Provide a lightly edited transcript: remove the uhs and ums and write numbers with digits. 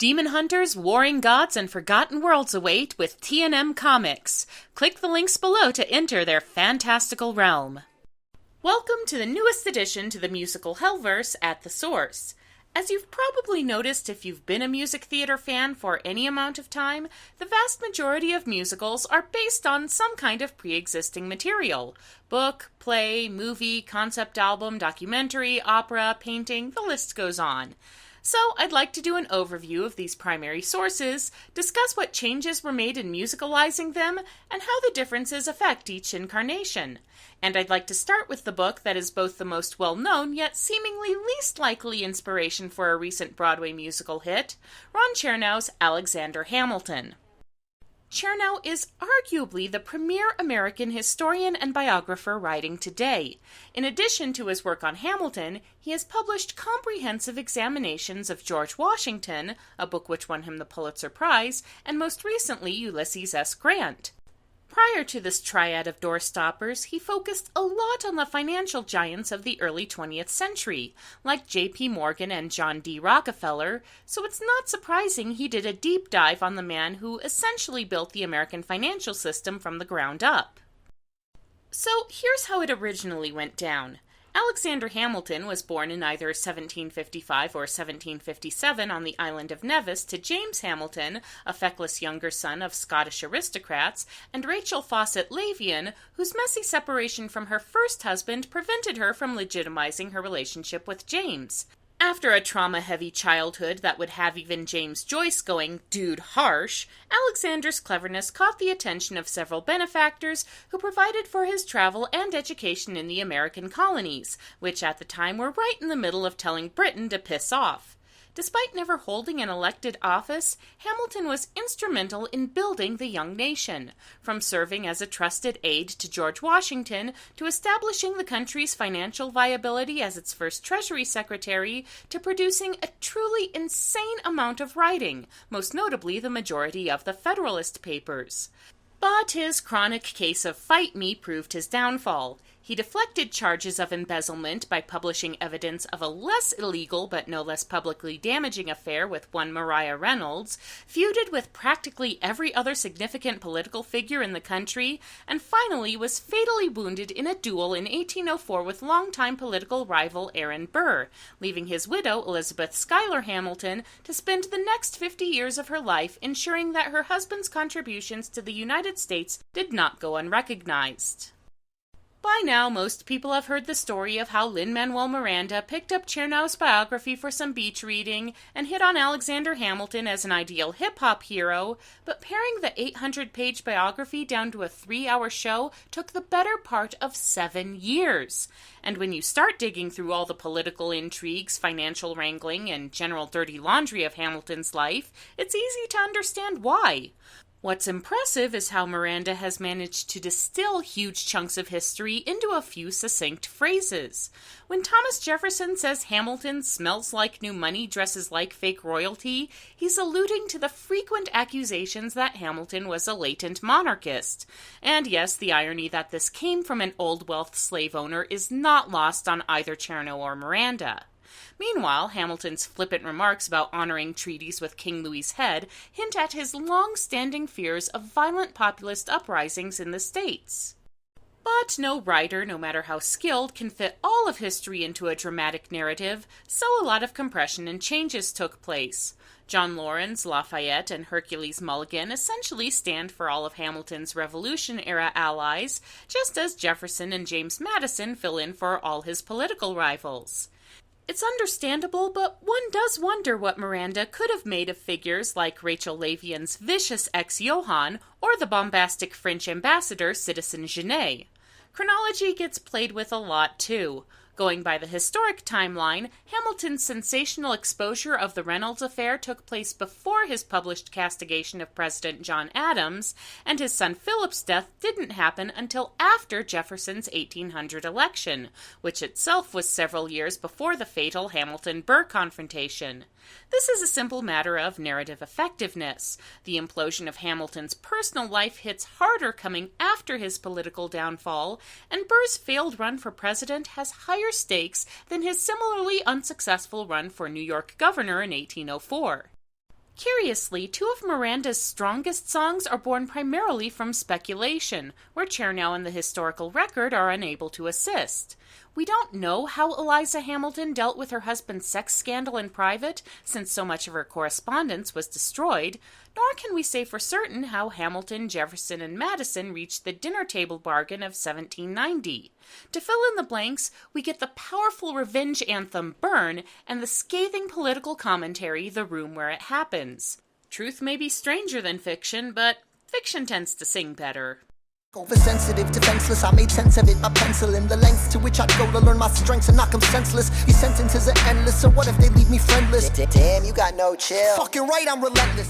Demon hunters, warring gods, and forgotten worlds await with T&M Comics. Click the links below to enter their fantastical realm. Welcome to the newest addition to the musical Hellverse at The Source. As you've probably noticed if you've been a music theater fan for any amount of time, the vast majority of musicals are based on some kind of pre-existing material. Book, play, movie, concept album, documentary, opera, painting, the list goes on. So I'd like to do an overview of these primary sources, discuss what changes were made in musicalizing them, and how the differences affect each incarnation. And I'd like to start with the book that is both the most well-known yet seemingly least likely inspiration for a recent Broadway musical hit, Ron Chernow's Alexander Hamilton. Chernow is arguably the premier American historian and biographer writing today. In addition to his work on Hamilton, he has published comprehensive examinations of George Washington, a book which won him the Pulitzer Prize, and most recently Ulysses S. Grant. Prior to this triad of doorstoppers, he focused a lot on the financial giants of the early 20th century, like J.P. Morgan and John D. Rockefeller, so it's not surprising he did a deep dive on the man who essentially built the American financial system from the ground up. So here's how it originally went down. Alexander Hamilton was born in either 1755 or 1757 on the island of Nevis to James Hamilton, a feckless younger son of Scottish aristocrats, and Rachel Fawcett Lavian, whose messy separation from her first husband prevented her from legitimizing her relationship with James. After a trauma-heavy childhood that would have even James Joyce going, "dude, harsh," Alexander's cleverness caught the attention of several benefactors who provided for his travel and education in the American colonies, which at the time were right in the middle of telling Britain to piss off. Despite never holding an elected office, Hamilton was instrumental in building the young nation, from serving as a trusted aide to George Washington to establishing the country's financial viability as its first Treasury Secretary to producing a truly insane amount of writing, most notably the majority of the Federalist Papers. But his chronic case of fight me proved his downfall. He deflected charges of embezzlement by publishing evidence of a less illegal but no less publicly damaging affair with one Maria Reynolds, feuded with practically every other significant political figure in the country, and finally was fatally wounded in a duel in 1804 with longtime political rival Aaron Burr, leaving his widow, Elizabeth Schuyler Hamilton, to spend the next 50 years of her life ensuring that her husband's contributions to the United States did not go unrecognized. By now, most people have heard the story of how Lin-Manuel Miranda picked up Chernow's biography for some beach reading and hit on Alexander Hamilton as an ideal hip-hop hero, but paring the 800-page biography down to a 3-hour show took the better part of 7 years. And when you start digging through all the political intrigues, financial wrangling, and general dirty laundry of Hamilton's life, it's easy to understand why. What's impressive is how Miranda has managed to distill huge chunks of history into a few succinct phrases. When Thomas Jefferson says Hamilton smells like new money, dresses like fake royalty, he's alluding to the frequent accusations that Hamilton was a latent monarchist. And yes, the irony that this came from an old wealth slave owner is not lost on either Chernow or Miranda. Meanwhile, Hamilton's flippant remarks about honoring treaties with King Louis's head hint at his long-standing fears of violent populist uprisings in the States. But no writer, no matter how skilled, can fit all of history into a dramatic narrative, so a lot of compression and changes took place. John Laurens, Lafayette, and Hercules Mulligan essentially stand for all of Hamilton's Revolution-era allies, just as Jefferson and James Madison fill in for all his political rivals. It's understandable, but one does wonder what Miranda could have made of figures like Rachel Lavian's vicious ex-Johann or the bombastic French ambassador Citizen Genet. Chronology gets played with a lot, too. Going by the historic timeline, Hamilton's sensational exposure of the Reynolds affair took place before his published castigation of President John Adams, and his son Philip's death didn't happen until after Jefferson's 1800 election, which itself was several years before the fatal Hamilton-Burr confrontation. This is a simple matter of narrative effectiveness. The implosion of Hamilton's personal life hits harder coming after his political downfall, and Burr's failed run for president has higher stakes than his similarly unsuccessful run for New York governor in 1804. Curiously, two of Miranda's strongest songs are born primarily from speculation, where Chernow and the historical record are unable to assist. We don't know how Eliza Hamilton dealt with her husband's sex scandal in private, since so much of her correspondence was destroyed, nor can we say for certain how Hamilton, Jefferson, and Madison reached the dinner table bargain of 1790. To fill in the blanks, we get the powerful revenge anthem Burn and the scathing political commentary The Room Where It Happens. Truth may be stranger than fiction, but fiction tends to sing better. Oversensitive, defenseless, I made sense of it by penciling the lengths to which I'd go to learn my strengths and knock them senseless. These sentences are endless, so what if they leave me friendless? Damn, you got no chill. Fucking right, I'm relentless.